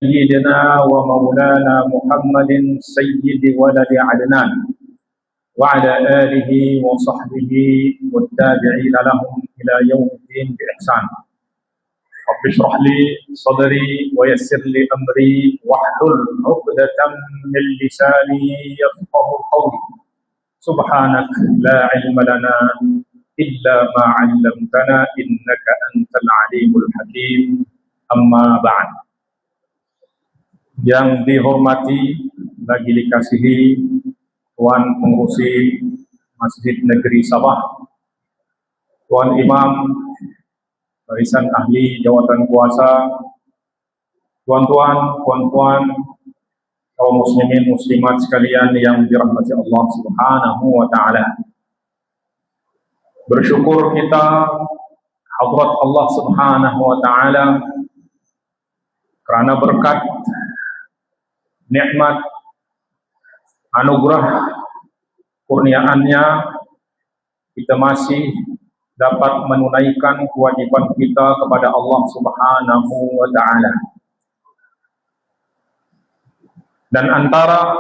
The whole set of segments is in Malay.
سيدنا ومولانا محمد سيد ولد عدنان وعلى آله وصحبه والتابعين لهم إلى يوم الدين بإحسان. رب اشرح لي صدري ويسر لي أمري واحلل عقدة من لساني يفقه قولي. سبحانك لا علم لنا إلا ما علمتنا إنك أنت العليم الحكيم. أما بعد. Yang dihormati, lagi dikasihi Tuan Pengurusi Masjid Negeri Sabah, Tuan Imam Barisan Ahli Jawatan Kuasa, tuan-tuan, puan-puan, kaum muslimin muslimat sekalian yang dirahmati Allah Subhanahu wa taala. Bersyukur kita hadrat Allah Subhanahu wa taala kerana berkat nikmat anugerah kurniaannya kita masih dapat menunaikan kewajiban kita kepada Allah Subhanahu wa taala. Dan antara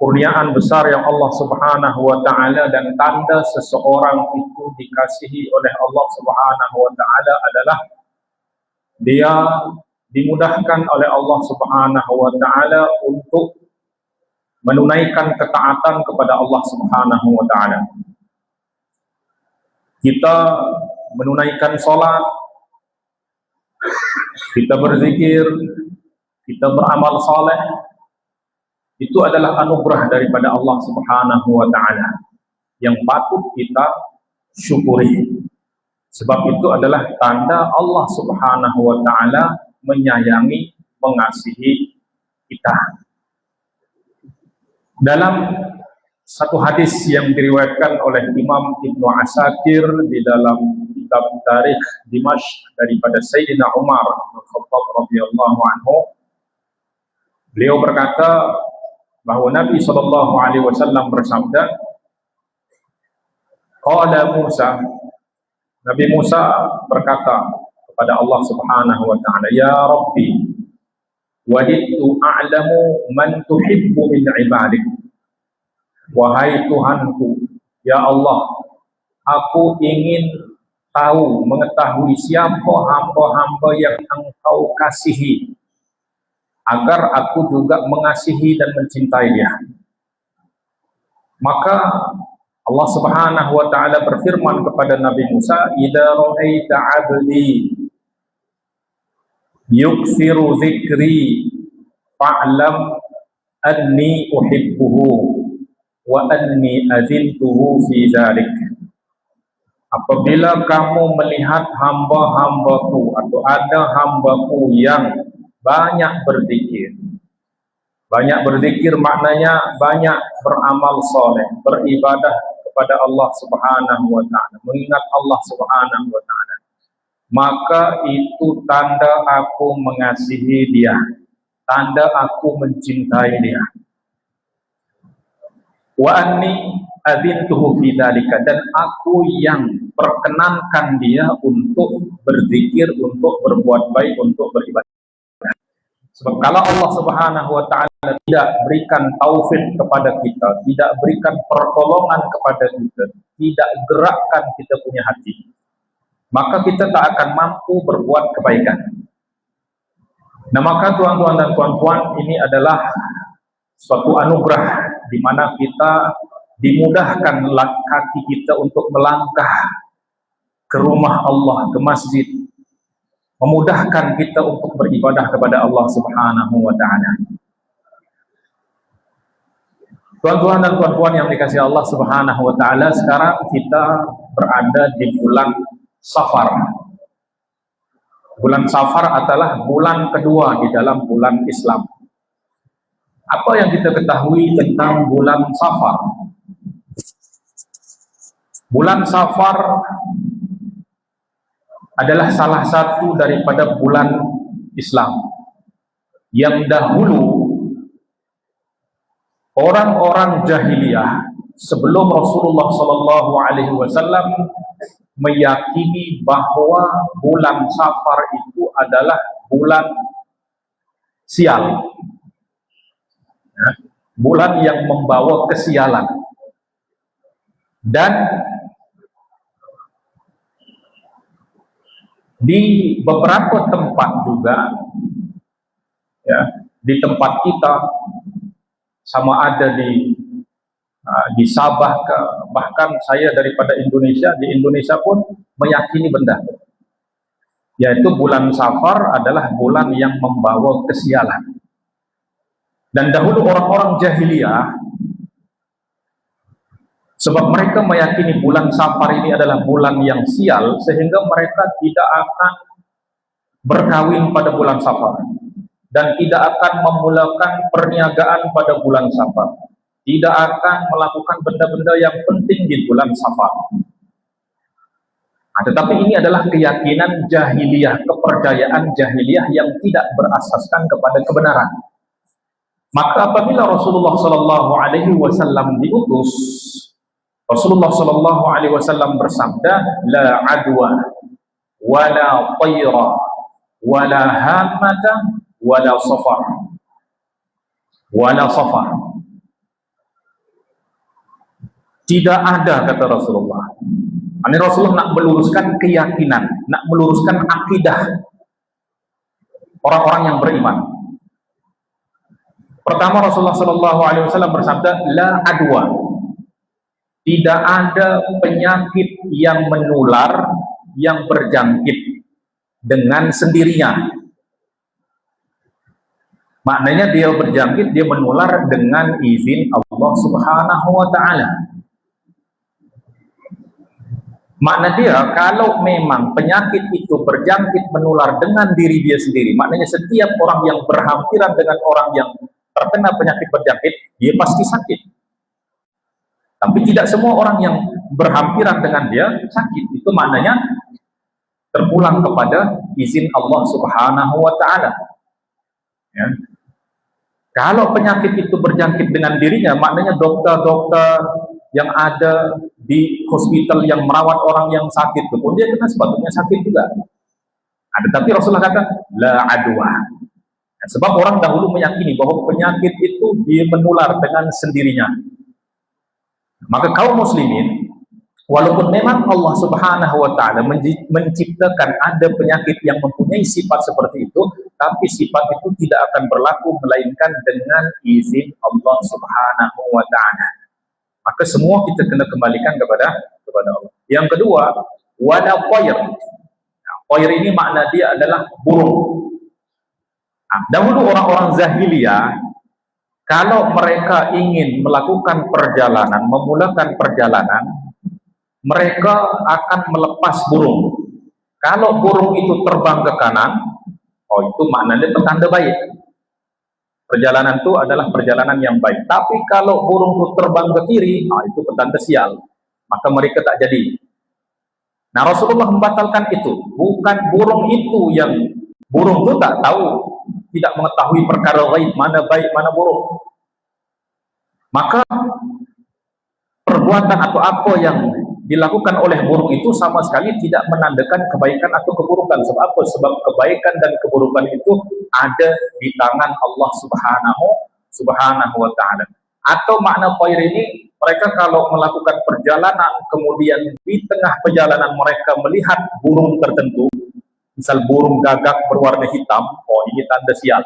kurniaan besar yang Allah Subhanahu wa taala dan tanda seseorang itu dikasihi oleh Allah Subhanahu wa taala adalah dia dimudahkan oleh Allah Subhanahu wa taala untuk menunaikan ketaatan kepada Allah Subhanahu wa taala. Kita menunaikan salat, kita berzikir, kita beramal saleh, itu adalah anugerah daripada Allah Subhanahu wa taala yang patut kita syukuri. Sebab itu adalah tanda Allah Subhanahu wa taala menyayangi, mengasihi kita. Dalam satu hadis yang diriwayatkan oleh Imam Ibnu Asakir di dalam kitab Tarikh Dimashq daripada Sayyidina Umar bin Khattab radhiyallahu anhu, beliau berkata bahwa Nabi SAW bersabda, qala Musa, Nabi Musa berkata kepada Allah Subhanahu wa taala, ya Rabbi, wadidtu a'lamu man tuhibbu min ibadik. Wahai Tuhanku, ya Allah, aku ingin tahu, mengetahui siapa hamba-hamba yang Engkau kasihi, agar aku juga mengasihi dan mencintai dia. Maka Allah Subhanahu wa taala berfirman kepada Nabi Musa, idza ra'aita 'abdi yuksiru zikri fa'lam anni uhibbuhu wa anni azintuhu fi dzalik. Apabila kamu melihat hamba-hambaku atau ada hambaku yang banyak berzikir. Banyak berzikir maknanya banyak beramal soleh, beribadah kepada Allah Subhanahu wa taala, mengingat Allah Subhanahu wa taala. Maka itu tanda aku mengasihi dia, tanda aku mencintai dia. Wa anni adzintuhu fi dzalika, dan aku yang perkenankan dia untuk berzikir, untuk berbuat baik, untuk beribadah. Sebab kalau Allah Subhanahu wa taala tidak berikan taufik kepada kita, tidak berikan pertolongan kepada kita, tidak gerakkan kita punya hati, maka kita tak akan mampu berbuat kebaikan. Nah, maka tuan-tuan dan puan-puan, ini adalah suatu anugerah di mana kita dimudahkan kaki kita untuk melangkah ke rumah Allah, ke masjid, memudahkan kita untuk beribadah kepada Allah Subhanahu wa taala. Tuan-tuan dan puan-puan yang dikasihi Allah Subhanahu wa taala, sekarang kita berada di bulan Safar. Bulan Safar adalah bulan kedua di dalam bulan Islam. Apa yang kita ketahui tentang bulan Safar? Bulan Safar adalah salah satu daripada bulan Islam yang dahulu orang-orang jahiliyah sebelum Rasulullah SAW meyakini bahwa bulan Safar itu adalah bulan sial, ya, bulan yang membawa kesialan. Dan di beberapa tempat juga, ya, di tempat kita, sama ada di Sabah, bahkan saya daripada Indonesia, di Indonesia pun meyakini benda, yaitu bulan Safar adalah bulan yang membawa kesialan. Dan dahulu orang-orang jahiliyah, sebab mereka meyakini bulan Safar ini adalah bulan yang sial, sehingga mereka tidak akan berkawin pada bulan Safar, dan tidak akan memulakan perniagaan pada bulan Safar, tidak akan melakukan benda-benda yang penting di bulan Safar. Tetapi ini adalah keyakinan jahiliyah, kepercayaan jahiliyah yang tidak berasaskan kepada kebenaran. Maka apabila Rasulullah SAW diutus, Rasulullah SAW bersabda, la adwa, wala tayra, wala hamata, wala safar, wala safar. Tidak ada, kata Rasulullah. Ini Rasulullah nak meluruskan keyakinan, nak meluruskan akidah orang-orang yang beriman. Pertama, Rasulullah SAW bersabda, la adwa, tidak ada penyakit yang menular, yang berjangkit dengan sendirinya. Maknanya dia berjangkit, dia menular dengan izin Allah Subhanahu wa Ta'ala. Makna dia, kalau memang penyakit itu berjangkit menular dengan diri dia sendiri, maknanya setiap orang yang berhampiran dengan orang yang terkena penyakit berjangkit, dia pasti sakit. Tapi tidak semua orang yang berhampiran dengan dia sakit. Itu maknanya terpulang kepada izin Allah Subhanahu wa Ta'ala. Ya. Kalau penyakit itu berjangkit dengan dirinya, maknanya dokter-dokter yang ada di hospital yang merawat orang yang sakit itu pun dia kena sepatutnya sakit juga. Tapi Rasulullah kata la adwa. Sebab orang dahulu meyakini bahwa penyakit itu dia menular dengan sendirinya. Maka kaum muslimin, walaupun memang Allah Subhanahu wa Ta'ala menciptakan ada penyakit yang mempunyai sifat seperti itu, tapi sifat itu tidak akan berlaku melainkan dengan izin Allah Subhanahu wa Ta'ala. Maka semua kita kena kembalikan kepada Allah. Yang kedua, wala tayr. Tayr ini makna dia adalah burung. Dahulu orang-orang Zahiliyah, kalau mereka ingin melakukan perjalanan, memulakan perjalanan, mereka akan melepas burung. Kalau burung itu terbang ke kanan, itu maknanya petanda baik. Perjalanan itu adalah perjalanan yang baik. Tapi kalau burung itu terbang ke kiri, itu petanda sial. Maka mereka tak jadi. Nah, Rasulullah membatalkan itu. Bukan burung itu yang, burung itu tak tahu, tidak mengetahui perkara gaib, mana baik, mana buruk. Maka perbuatan atau apa yang dilakukan oleh burung itu sama sekali tidak menandakan kebaikan atau keburukan. Sebab apa? Sebab kebaikan dan keburukan itu ada di tangan Allah Subhanahu wa Ta'ala. Atau makna tayr ini, mereka kalau melakukan perjalanan, kemudian di tengah perjalanan mereka melihat burung tertentu, misal burung gagak berwarna hitam, ini tanda sial,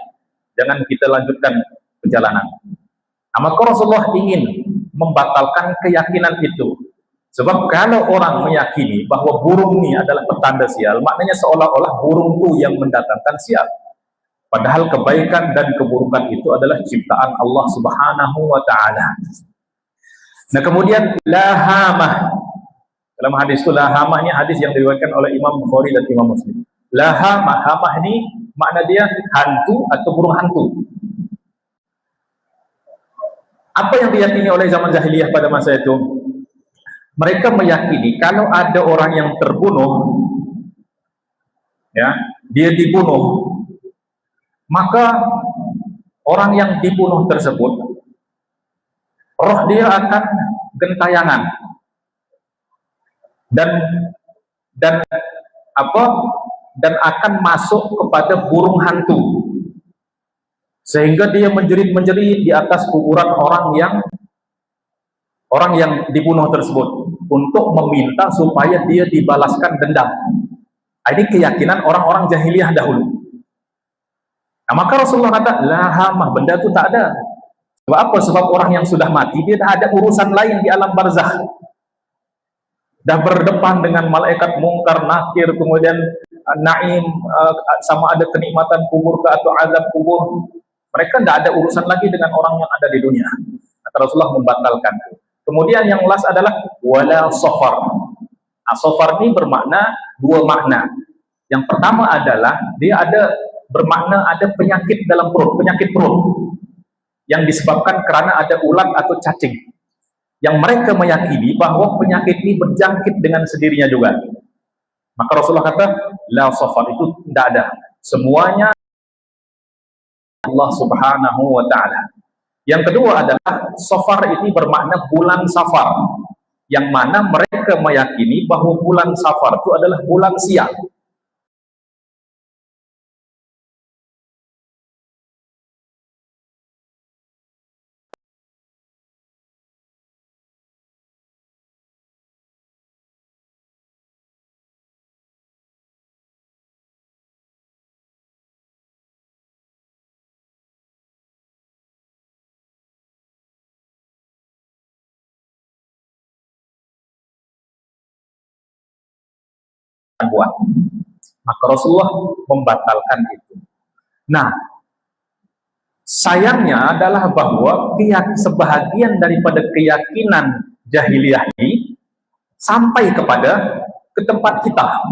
jangan kita lanjutkan perjalanan. Maka Rasulullah ingin membatalkan keyakinan itu. Sebab kalau orang meyakini bahwa burung ini adalah petanda sial, maknanya seolah-olah burung itu yang mendatangkan sial. Padahal kebaikan dan keburukan itu adalah ciptaan Allah Subhanahu wa Ta'ala. Nah, kemudian lahamah. Dalam hadis itu lahamah ini hadis yang diriwayatkan oleh Imam Bukhari dan Imam Muslim. Lahamah, hamah ini makna dia hantu atau burung hantu. Apa yang diyakini oleh zaman jahiliyah pada masa itu? Mereka meyakini kalau ada orang yang terbunuh, ya, dia dibunuh, maka orang yang dibunuh tersebut, roh dia akan gentayangan dan akan masuk kepada burung hantu. sehingga dia menjerit-menjerit di atas kuburan orang yang dibunuh tersebut untuk meminta supaya dia dibalaskan dendam. Ini keyakinan orang-orang jahiliyah dahulu. Nah, maka Rasulullah kata, la hamah, benda itu tak ada. Sebab apa? Sebab orang yang sudah mati, dia tak ada urusan lain di alam barzakh. Dah berdepan dengan malaikat mungkar nakir, kemudian naim, sama ada kenikmatan kubur ke atau azab kubur. Mereka tidak ada urusan lagi dengan orang yang ada di dunia. Maka Rasulullah membatalkan. Kemudian yang last adalah wala safar. Nah, safar ini bermakna dua makna. Yang pertama adalah dia bermakna ada penyakit dalam perut, penyakit perut yang disebabkan karena ada ulat atau cacing. Yang mereka meyakini bahwa penyakit ini berjangkit dengan sendirinya juga. Maka Rasulullah kata, la safar, itu tidak ada. Semuanya Allah Subhanahu wa ta'ala. Yang kedua adalah safar ini bermakna bulan Safar, yang mana mereka meyakini bahwa bulan Safar itu adalah bulan sial. Buat. Maka Rasulullah membatalkan itu. Nah, sayangnya adalah bahwa sebahagian daripada keyakinan jahiliyah ini sampai ke tempat kita,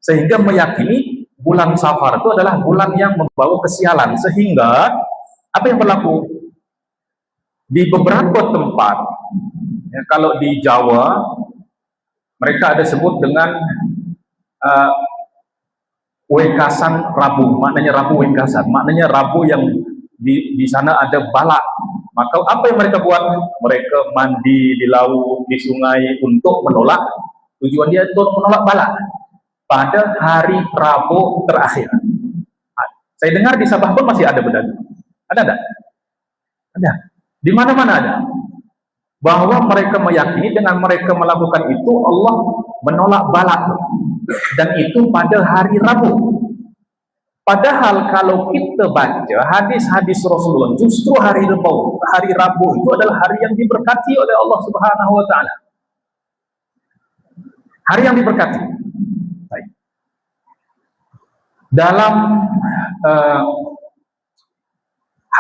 sehingga meyakini bulan Safar itu adalah bulan yang membawa kesialan. Sehingga apa yang berlaku di beberapa tempat, ya, kalau di Jawa mereka ada sebut dengan wekasan Rabu, maknanya Rabu wekasan, maknanya Rabu yang di sana ada balak. Maka apa yang mereka buat? Mereka mandi di laut, di sungai untuk menolak, tujuan dia untuk menolak balak pada hari Rabu terakhir. Saya dengar di Sabah pun masih ada benda. Ada enggak? Ada. Di mana-mana ada. Bahwa mereka meyakini dengan mereka melakukan itu Allah menolak balak, dan itu pada hari Rabu. Padahal kalau kita baca hadis-hadis Rasulullah, justru hari Rabu itu adalah hari yang diberkati oleh Allah Subhanahu wa ta'ala. Hari yang diberkati. Baik. Dalam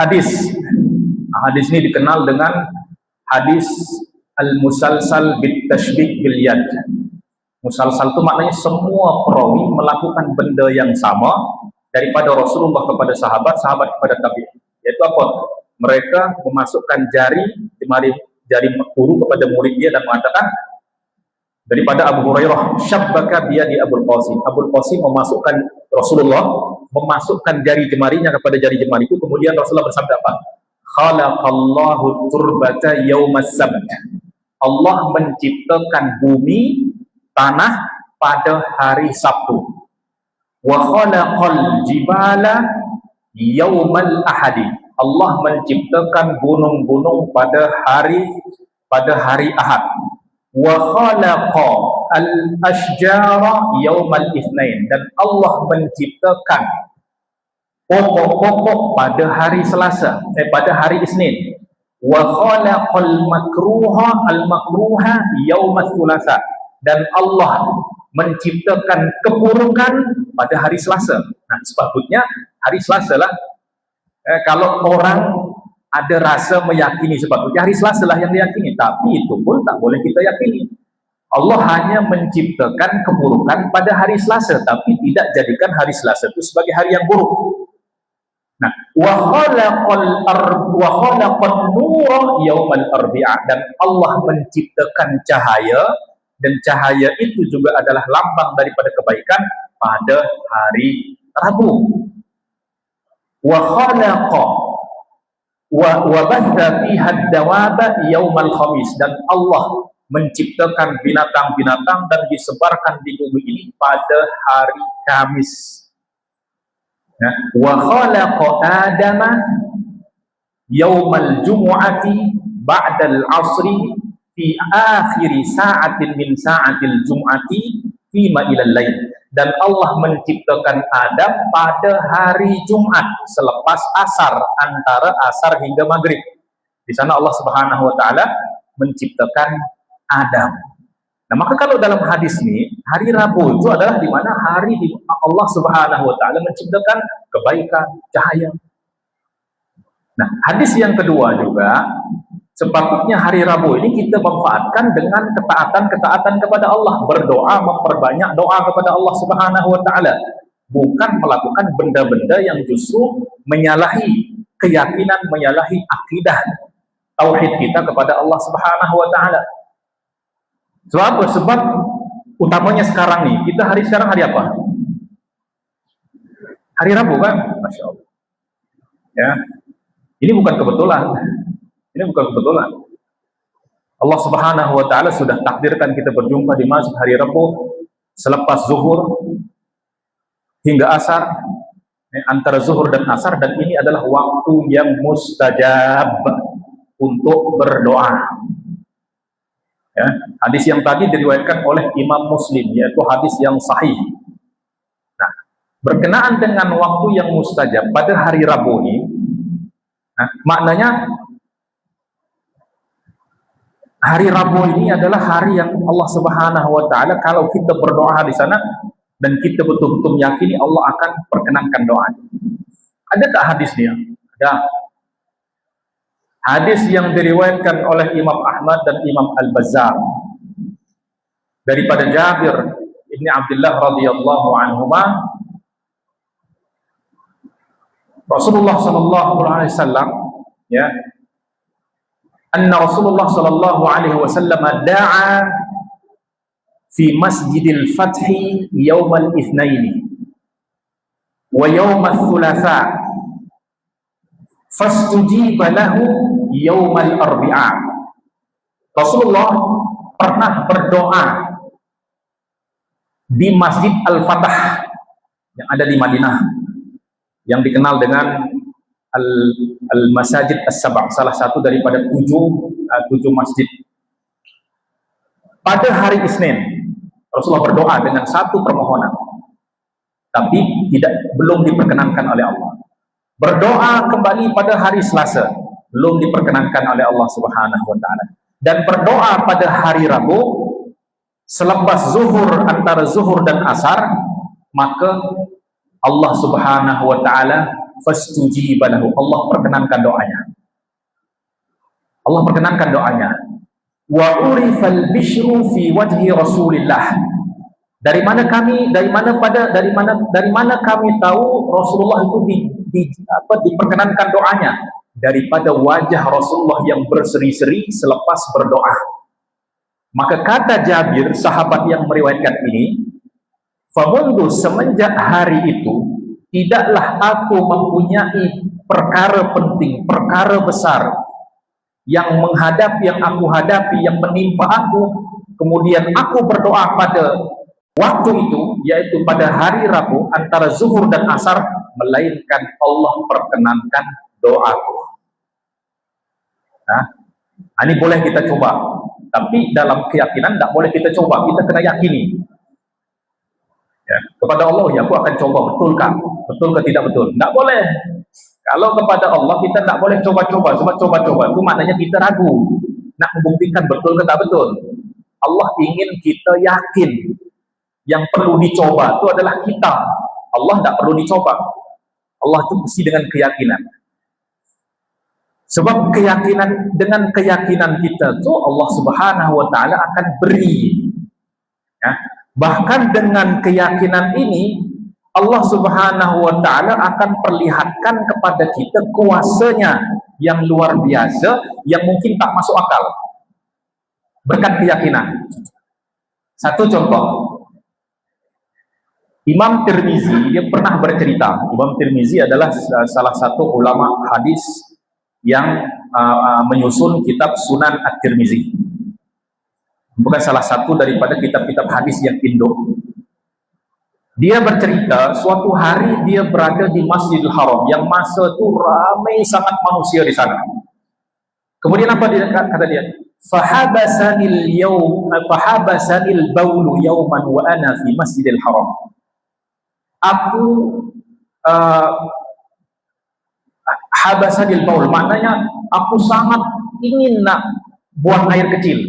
hadis ini dikenal dengan hadis al-musalsal bit tashbih bil yad. Musalsal itu maknanya semua perawi melakukan benda yang sama, daripada Rasulullah kepada sahabat, sahabat kepada tabi'in. Yaitu apa? Mereka memasukkan jari guru kepada murid dia dan mengatakan, daripada Abu Hurairah, syabbaka biyadi Abul Qasim. Abul Qasim memasukkan, Rasulullah memasukkan jari jemarinya kepada jari jemariku, kemudian Rasulullah bersabda apa? Khalaqallahu turbata yaumas sabt. Allah menciptakan bumi, tanah pada hari Sabtu. Wa khalaqal jibala yaumal ahadi. Allah menciptakan gunung-gunung pada hari Ahad. Wa khalaqa al-ashjara yaumal itsnain. Dan Allah menciptakan pokok-pokok pada hari Selasa, pada hari Isnin. Wa khalaqal makruha al-makruha yaumas tsulasa. Dan Allah menciptakan keburukan pada hari Selasa. Nah, sepatutnya hari Selasa lah. Kalau orang ada rasa meyakini, sepatutnya hari Selasa lah yang diyakini. Tapi itu pun tak boleh kita yakini. Allah hanya menciptakan keburukan pada hari Selasa, tapi tidak jadikan hari Selasa itu sebagai hari yang buruk. Nah, wa khalaqan nura yaumal arbi'ah. Dan Allah menciptakan cahaya, dan cahaya itu juga adalah lambang daripada kebaikan pada hari Rabu. Wa khalaqa wa batha fiha ad-dawaba yaumal khamis. Dan Allah menciptakan binatang-binatang dan disebarkan di bumi ini pada hari Kamis. Wa khalaqa Adama yaumal jumu'ati ba'dal asri fi akhiri sa'atin min sa'atil jum'ati fima ilal lail. Dan Allah menciptakan Adam pada hari Jumat selepas asar, antara asar hingga maghrib. Di sana Allah Subhanahu wa taala menciptakan Adam. Nah, maka kalau dalam hadis ini, hari Rabu itu adalah di mana hari di Allah Subhanahu wa taala menciptakan kebaikan, cahaya. Nah, hadis yang kedua juga, sepatutnya hari Rabu ini kita manfaatkan dengan ketaatan kepada Allah, berdoa, memperbanyak doa kepada Allah Subhanahu wa taala, bukan melakukan benda-benda yang justru menyalahi keyakinan, menyalahi akidah tauhid kita kepada Allah Subhanahu wa taala. Sebab utamanya sekarang nih, kita sekarang hari apa? Hari Rabu kan? Masya Allah. Ya, ini bukan kebetulan. Ini bukan kebetulan. Allah Subhanahu wa taala sudah takdirkan kita berjumpa di masjid hari Rabu selepas zuhur hingga asar, antara zuhur dan asar, dan ini adalah waktu yang mustajab untuk berdoa. Ya, hadis yang tadi diriwayatkan oleh Imam Muslim, yaitu hadis yang sahih. Nah, berkenaan dengan waktu yang mustajab pada hari Rabu ini, nah, maknanya hari Rabu ini adalah hari yang Allah Subhanahu wa taala, kalau kita berdoa di sana dan kita betul-betul meyakini, Allah akan perkenankan doa. Ada tak hadisnya? Ada. Hadis yang diriwayatkan oleh Imam Ahmad dan Imam Al-Bazzar daripada Jabir ibni Abdullah radhiyallahu anhuma, Rasulullah sallallahu alaihi wasallam, ya, anna Rasulullah sallallahu alaihi wasallam da'a fi Masjidil Fathi yaumal Itsnaini wa yaumal Tsulatsa fastujiba lahu yaumal Arbi'a. Rasulullah pernah berdoa di Masjid Al-Fatah yang ada di Madinah, yang dikenal dengan Al-Masajid As-Sab', salah satu daripada tujuh masjid. Pada hari Isnin, Rasulullah berdoa dengan satu permohonan, tapi belum diperkenankan oleh Allah. Berdoa kembali pada hari Selasa, belum diperkenankan oleh Allah Subhanahu wa taala. Dan berdoa pada hari Rabu selepas zuhur, antara zuhur dan asar, maka Allah Subhanahu wa taala fastujiba lahu, Allah perkenankan doanya. Allah perkenankan doanya. Wa urifal bishru fi wajhi Rasulillah. Dari mana kami tahu Rasulullah itu diperkenankan doanya? Daripada wajah Rasulullah yang berseri-seri selepas berdoa. Maka kata Jabir, sahabat yang meriwayatkan ini, famundu, semenjak hari itu, tidaklah aku mempunyai perkara penting, perkara besar yang aku hadapi, yang menimpa aku, kemudian aku berdoa pada waktu itu, yaitu pada hari Rabu antara zuhur dan asar, melainkan Allah perkenankan doaku. Nah, ini boleh kita coba, tapi dalam keyakinan tidak boleh kita coba, kita kena yakini. Ya, kepada Allah, ya aku akan coba, betulkah? Betul ke tidak betul? Tidak boleh. Kalau kepada Allah kita tidak boleh coba-coba, sebab coba-coba itu maknanya kita ragu, nak membuktikan betul ke tak betul. Allah ingin kita yakin. Yang perlu dicoba itu adalah kita. Allah tidak perlu dicoba. Allah itu mesti dengan keyakinan. Sebab dengan keyakinan kita itu Allah Subhanahu wa taala akan beri. Ya. Bahkan dengan keyakinan ini Allah Subhanahu wa taala akan perlihatkan kepada kita kuasanya yang luar biasa, yang mungkin tak masuk akal. Berkat keyakinan. Satu contoh, Imam Tirmizi, dia pernah bercerita. Imam Tirmizi adalah salah satu ulama hadis yang menyusun kitab Sunan At-Tirmizi. Bukan salah satu daripada kitab-kitab hadis yang induk. Dia bercerita suatu hari dia berada di Masjidil Haram yang masa itu ramai sangat manusia di sana. Kemudian apa dia kata dia? Fahabasanil baulu yawman wa ana fi Masjidil Haram. Aku habasanil baul, maknanya aku sangat ingin nak buang air kecil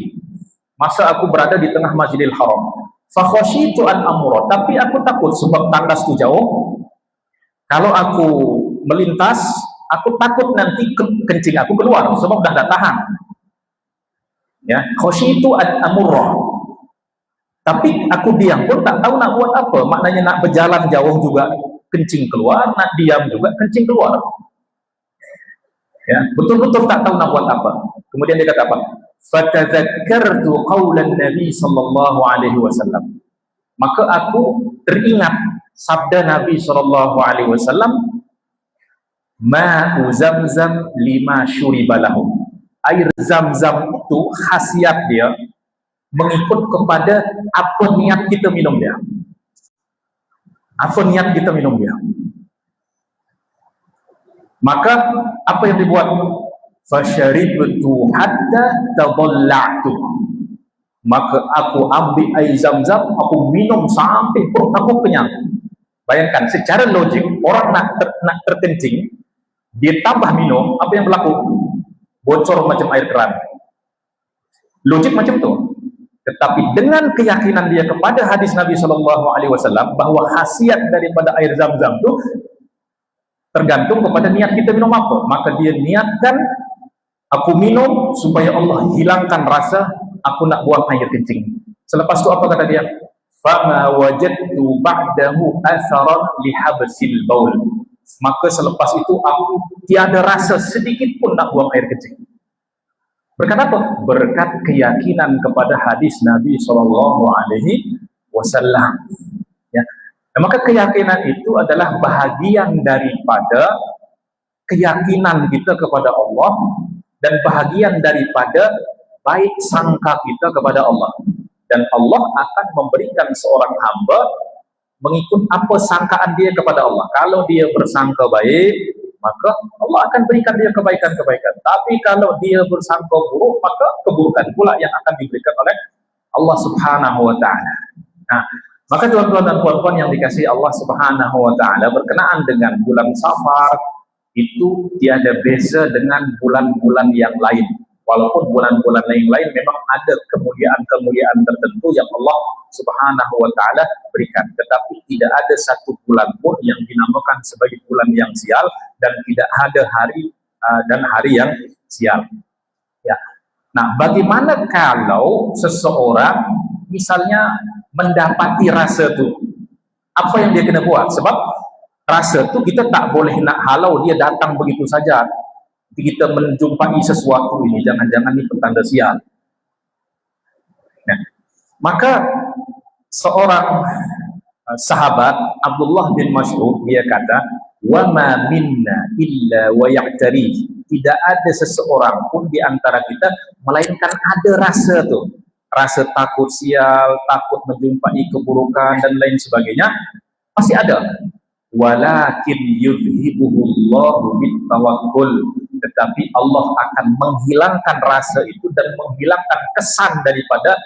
masa aku berada di tengah Masjidil Haram. Fakhashitu an amra, tapi aku takut sebab tandas tu jauh. Kalau aku melintas, aku takut nanti kencing aku keluar sebab dah tak tahan. Ya, khashitu an amra. Tapi aku diam pun tak tahu nak buat apa. Maknanya nak berjalan jauh juga kencing keluar, nak diam juga kencing keluar. Ya, betul-betul tak tahu nak buat apa. Kemudian dia kata apa? Fatadzakkartu qaulan Nabi sallallahu alaihi wasallam. Maka aku teringat sabda Nabi sallallahu alaihi wasallam, ma'u zamzam lima syuriba lahu. Air zam-zam itu khasiat dia mengikut kepada apa niat kita minum dia. Apa niat kita minum dia. Maka apa yang dibuat? Fasharibtu hatta tadalla'tu. Maka aku ambil air zam-zam, aku minum sampai perut aku kenyang. Bayangkan secara logik, orang nak terkencing, dia tambah minum, apa yang berlaku? Bocor macam air keran. Logik macam tu. Tetapi dengan keyakinan dia kepada hadis Nabi SAW bahwa khasiat daripada air zam-zam itu tergantung kepada niat kita minum apa. Maka dia niatkan, aku minum supaya Allah hilangkan rasa aku nak buang air kencing. Selepas itu apa kata dia? Fama wajadtu ba'dahu atharan lihabsil baul. Maka selepas itu aku tiada rasa sedikit pun nak buang air kencing. Berkat apa? Berkat keyakinan kepada hadis Nabi SAW. Ya. Dan maka keyakinan itu adalah bahagian daripada keyakinan kita kepada Allah dan bahagian daripada baik sangka kita kepada Allah. Dan Allah akan memberikan seorang hamba mengikut apa sangkaan dia kepada Allah. Kalau dia bersangka baik, maka Allah akan berikan dia kebaikan-kebaikan. Tapi kalau dia bersangka buruk, maka keburukan pula yang akan diberikan oleh Allah Subhanahu wa taala. Nah, maka tuan-tuan dan puan-puan yang dikasihi Allah Subhanahu wa taala, berkenaan dengan bulan Safar itu tiada beza dengan bulan-bulan yang lain. Walaupun bulan-bulan lain memang ada kemuliaan-kemuliaan tertentu yang Allah Subhanahu wa taala berikan, tetapi tidak ada satu bulan pun yang dinamakan sebagai bulan yang sial dan tidak ada hari yang sial. Ya. Nah, bagaimana kalau seseorang misalnya mendapati rasa itu? Apa yang dia kena buat? Sebab rasa itu kita tak boleh nak halau dia datang begitu saja. Kita menjumpai sesuatu ini, jangan-jangan ini petanda sial. Nah, maka seorang sahabat Abdullah bin Mas'ud, dia kata, wa ma minna illa wa ya'tari. Tidak ada seseorang pun di antara kita melainkan ada rasa tu, rasa takut sial, takut menjumpai keburukan dan lain sebagainya, pasti ada. Walakin yudhibuhullahu bitawakkul. Tetapi Allah akan menghilangkan rasa itu dan menghilangkan kesan daripada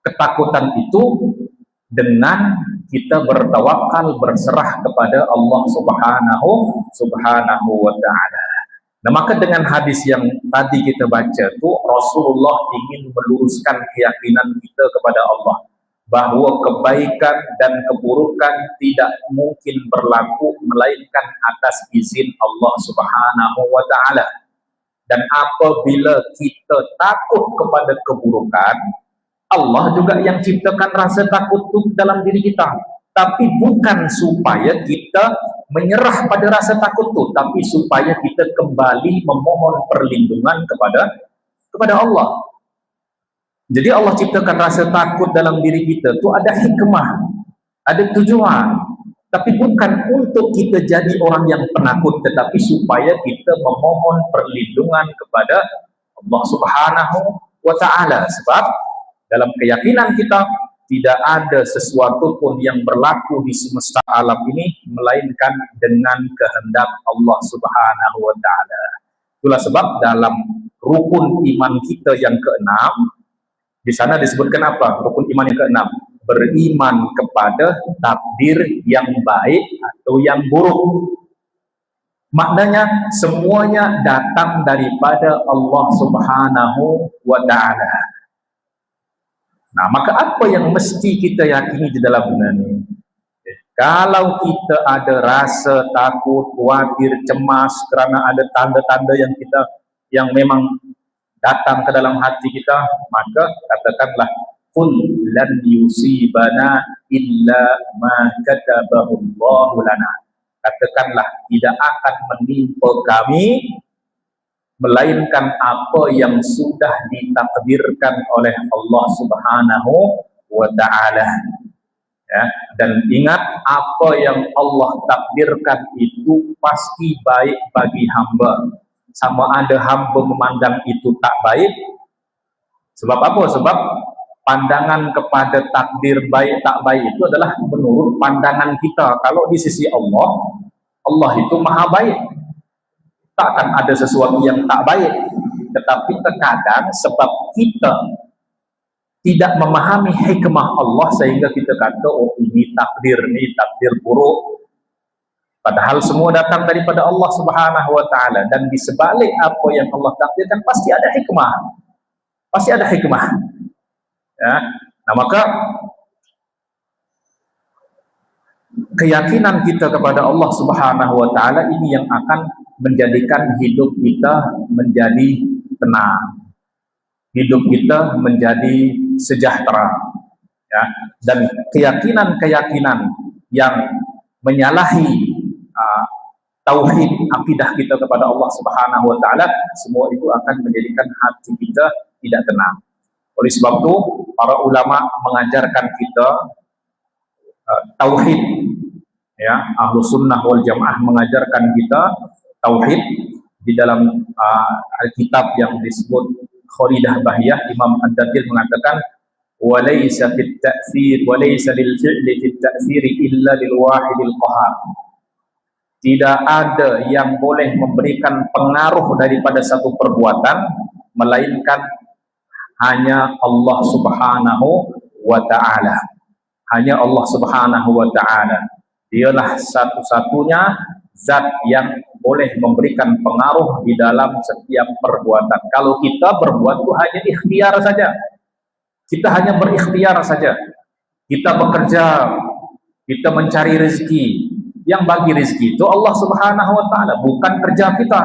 ketakutan itu dengan kita bertawakal, berserah kepada Allah Subhanahu wa ta'ala. Nah, maka dengan hadis yang tadi kita baca itu, Rasulullah ingin meluruskan keyakinan kita kepada Allah bahwa kebaikan dan keburukan tidak mungkin berlaku melainkan atas izin Allah Subhanahu wa taala. Dan apabila kita takut kepada keburukan, Allah juga yang ciptakan rasa takut itu dalam diri kita. Tapi bukan supaya kita menyerah pada rasa takut itu, tapi supaya kita kembali memohon perlindungan kepada Allah. Jadi Allah ciptakan rasa takut dalam diri kita itu ada hikmah, ada tujuan. Tapi bukan untuk kita jadi orang yang penakut, tetapi supaya kita memohon perlindungan kepada Allah Subhanahu wa ta'ala. Sebab dalam keyakinan kita, tidak ada sesuatu pun yang berlaku di semesta alam ini melainkan dengan kehendak Allah Subhanahu wa taala. Itulah sebab dalam rukun iman kita yang keenam, di sana disebutkan apa? Rukun iman yang keenam, beriman kepada takdir yang baik atau yang buruk. Maknanya semuanya datang daripada Allah Subhanahu wa taala. Nah, maka apa yang mesti kita yakini di dalam dunia ini? Kalau kita ada rasa takut, khawatir, cemas kerana ada tanda-tanda yang memang datang ke dalam hati kita, maka katakanlah qul lan yusibana illa ma katabahu Allahu lana. Katakanlah tidak akan menimpa kami melainkan apa yang sudah ditakdirkan oleh Allah Subhanahu wa taala. Ya, dan ingat apa yang Allah takdirkan itu pasti baik bagi hamba. Sama ada hamba memandang itu tak baik. Sebab apa? Sebab pandangan kepada takdir baik tak baik itu adalah menurut pandangan kita. Kalau di sisi Allah, Allah itu maha baik. Takkan ada sesuatu yang tak baik. Tetapi terkadang sebab kita tidak memahami hikmah Allah sehingga kita kata, oh ini takdir buruk. Padahal semua datang daripada Allah Subhanahu wa taala, dan di sebalik apa yang Allah takdirkan pasti ada hikmah. Pasti ada hikmah. Ya. Nah, maka keyakinan kita kepada Allah Subhanahu wa taala ini yang akan menjadikan hidup kita menjadi tenang, hidup kita menjadi sejahtera, ya. Dan keyakinan-keyakinan yang menyalahi tauhid akidah kita kepada Allah Subhanahu wa taala, semua itu akan menjadikan hati kita tidak tenang. Oleh sebab itu para ulama mengajarkan kita tauhid, ya. Ahlus sunnah wal jamaah mengajarkan kita tauhid di dalam kitab yang disebut Kharidah Bahiyah. Imam Ad-Datil mengatakan walaysa fit ta'thir walaysa lil fi'li fit ta'thir illa lil wahidil qahar. Tidak ada yang boleh memberikan pengaruh daripada satu perbuatan melainkan hanya Allah Subhanahu wa taala. Hanya Allah Subhanahu wa taala. Dialah satu-satunya zat yang boleh memberikan pengaruh di dalam setiap perbuatan. Kalau kita berbuat itu hanya ikhtiar saja. Kita hanya berikhtiar saja. Kita bekerja, kita mencari rezeki. Yang bagi rezeki itu Allah Subhanahu wa taala, bukan kerja kita,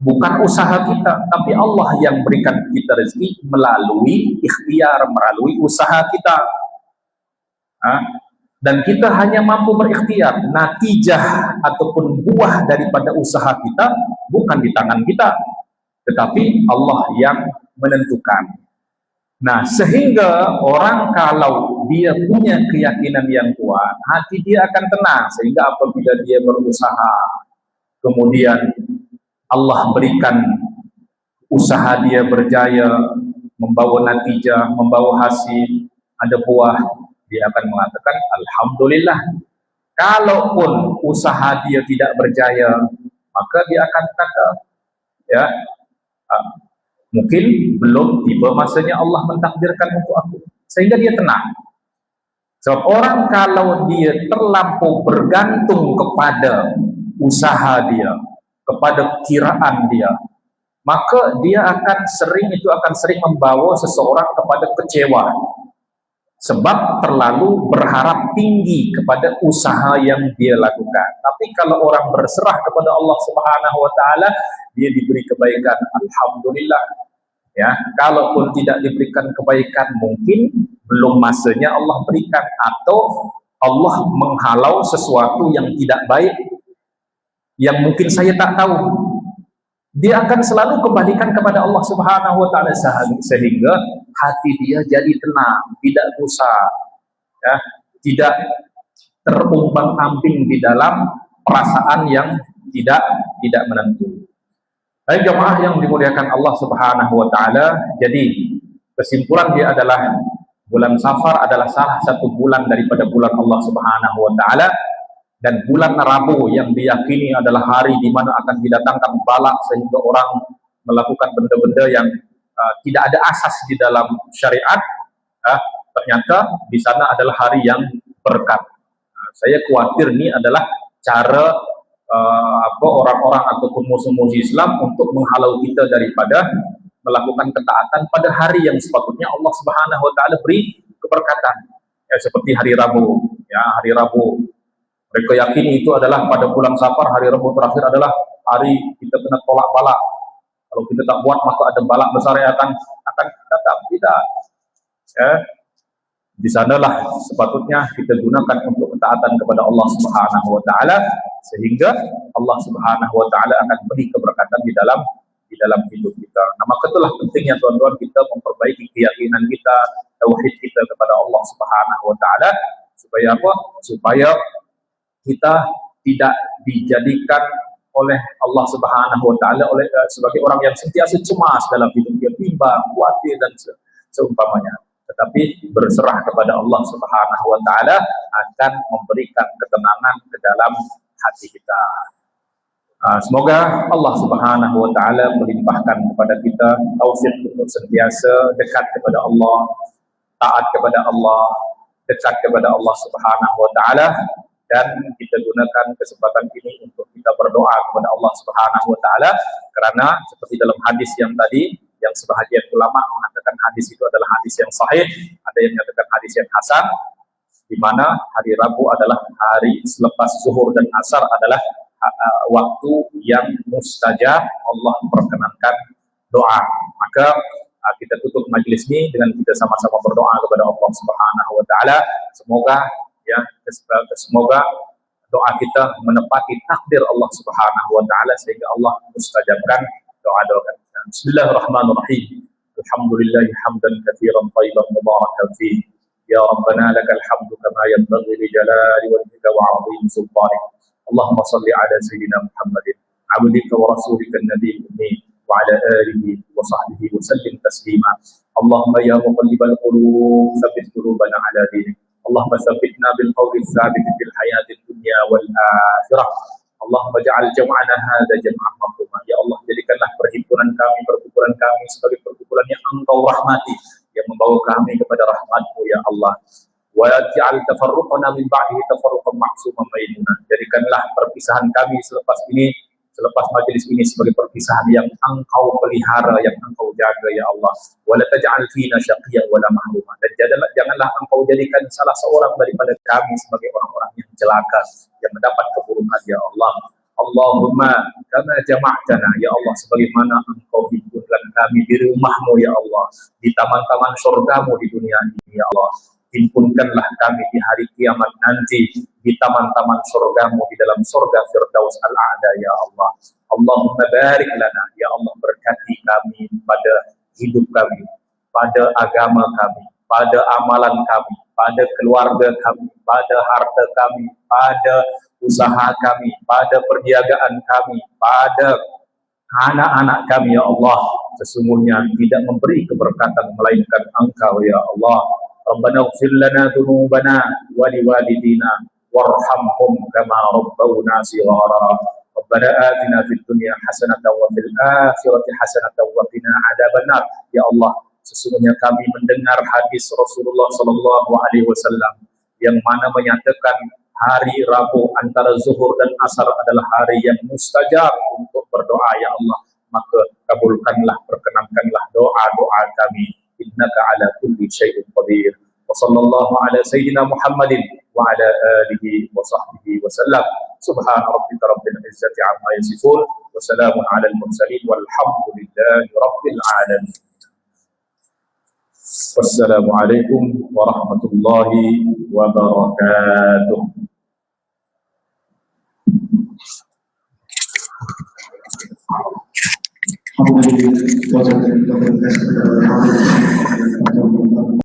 bukan usaha kita, tapi Allah yang berikan kita rezeki melalui ikhtiar, melalui usaha kita. Dan kita hanya mampu berikhtiar. Natijah ataupun buah daripada usaha kita bukan di tangan kita, tetapi Allah yang menentukan. Nah, sehingga orang kalau dia punya keyakinan yang kuat, hati dia akan tenang. Sehingga apabila dia berusaha, kemudian Allah berikan usaha dia berjaya, membawa natijah, membawa hasil, ada buah, dia akan mengatakan alhamdulillah. Kalaupun usaha dia tidak berjaya, maka dia akan kata, ya, mungkin belum tiba masanya Allah mentakdirkan untuk aku, sehingga dia tenang. Sebab orang kalau dia terlampau bergantung kepada usaha dia, kepada kiraan dia, maka dia akan sering membawa seseorang kepada kecewa. Sebab terlalu berharap tinggi kepada usaha yang dia lakukan. Tapi kalau orang berserah kepada Allah Subhanahu wa taala, dia diberi kebaikan, alhamdulillah. Ya, kalaupun tidak diberikan kebaikan, mungkin belum masanya Allah berikan, atau Allah menghalau sesuatu yang tidak baik yang mungkin saya tak tahu. Dia akan selalu kembalikan kepada Allah Subhanahu wa taala sehingga hati dia jadi tenang, tidak gusar, ya, tidak terumbang-ambing di dalam perasaan yang tidak menentu. Baik jemaah yang dimuliakan Allah Subhanahu wa taala, jadi kesimpulan dia adalah Bulan Safar adalah salah satu bulan daripada bulan Allah Subhanahu wa taala, dan bulan Rabu yang diyakini adalah hari di mana akan didatangkan balak sehingga orang melakukan benda-benda yang tidak ada asas di dalam syariat. Ternyata di sana adalah hari yang berkat. Saya khawatir ini adalah cara orang-orang ataupun musuh-musuh Islam untuk menghalau kita daripada melakukan ketaatan pada hari yang sepatutnya Allah Subhanahu wa taala beri keberkatan. Seperti hari Rabu, hari Rabu. Mereka yakini itu adalah pada bulan Safar, hari Rabu terakhir adalah hari kita kena tolak balak. Kalau kita tak buat maka ada balak besar yang akan datang. Tidak. Di sanalah sepatutnya kita gunakan untuk ketaatan kepada Allah Subhanahu wa taala, sehingga Allah Subhanahu wa taala akan beri keberkatan di dalam hidup kita. Nah, maka itulah pentingnya tuan-tuan kita memperbaiki keyakinan kita, tauhid kita kepada Allah Subhanahu wa taala, supaya apa? Supaya kita tidak dijadikan oleh Allah Subhanahu wa taala sebagai orang yang sentiasa cemas dalam hidup dia, bimbang, khawatir dan seumpamanya. Tetapi berserah kepada Allah Subhanahu wa taala akan memberikan ketenangan ke dalam hati kita. Semoga Allah Subhanahu wa taala melimpahkan kepada kita taufik untuk sentiasa dekat kepada Allah, taat kepada Allah, dekat kepada Allah Subhanahu wa taala, dan kita gunakan kesempatan ini untuk kita berdoa kepada Allah Subhanahu wa taala, karena seperti dalam hadis yang tadi, yang sebahagian ulama mengatakan hadis itu adalah hadis yang sahih, ada yang menyatakan hadis yang hasan, di mana hari Rabu adalah hari selepas zuhur dan asar adalah waktu yang mustajab, Allah memperkenankan doa. Maka kita tutup majlis ini dengan kita sama-sama berdoa kepada Allah Subhanahu wa taala, semoga doa kita menepati takdir Allah Subhanahu wa taala sehingga Allah mustajabkan doa-doa kita. Bismillahirrahmanirrahim. Alhamdulillah hamdan katsiran thayyiban mubarakan fihi. Ya Rabbana lakal hamdu kama yanbaghi li jalali wajhika wa 'azimi sultanik. Allahumma salli ala sayyidina Muhammadin abdika wa rasulika an-nabiyil ummi wa ala alihi wa sahbihi wa sallim taslima. Allahumma ya muqallibal qulub tsabbit qulubana ala dinik. Allahumma tsabbitna bil qawli tsabit fil hayatid dunya wal akhirah. Allahumma ja'al jam'ana hadza jam'an marhuma. Ya Allah, jadikanlah perkumpulan kami sebagai perkumpulan yang Engkau rahmati, yang membawa kami kepada rahmat-Mu ya Allah. Wa ja'al tafarruqana min ba'dihi tafarruqan ma'suman bainana. Jadikanlah perpisahan kami selepas majlis ini sebagai perpisahan yang Engkau pelihara, yang Engkau jaga ya Allah. Wa la taj'al fina syaqiyyan wa la mahruma. Dan janganlah Engkau jadikan salah seorang daripada kami sebagai orang-orang yang celaka, yang mendapat keburukan ya Allah. Allahumma kama jama'tana ya Allah, sebagaimana Engkau himpunkan kami di rumah-Mu ya Allah, di taman-taman surga-Mu di dunia ini ya Allah. Himpunkanlah kami di hari kiamat nanti di taman-taman surga-Mu di dalam surga Firdaus al-A'la ya Allah. Allahumma barik lana ya Allah, berkati kami pada hidup kami, pada agama kami, pada amalan kami, pada keluarga kami, pada harta kami, pada usaha kami, pada perniagaan kami, pada anak-anak kami ya Allah. Sesungguhnya tidak memberi keberkatan melainkan Engkau ya Allah. Rabbana ighfir lana dhunubana wa liwalidina warhamhum kama rabbawna shighara. Rabbana atina fid dunya hasanatan wa fil akhirati hasanatan wa qina adzabannar. Ya Allah, sesungguhnya kami mendengar hadis Rasulullah sallallahu alaihi wasallam yang mana menyatakan hari Rabu antara zuhur dan asar adalah hari yang mustajab untuk berdoa ya Allah. Maka kabulkanlah, perkenankanlah doa-doa kami. Innaka ala kulli syai'in qadir. Wa sallallahu ala sayyidina Muhammadin wa ala alihi wa sahbihi wa sallam. Subhana rabbika rabbil izzati amma yasifun wa salamun ala al-mursalin walhamdulillahi rabbil alamin. Wassalamualaikum warahmatullahi wabarakatuh. Alhamdulillah.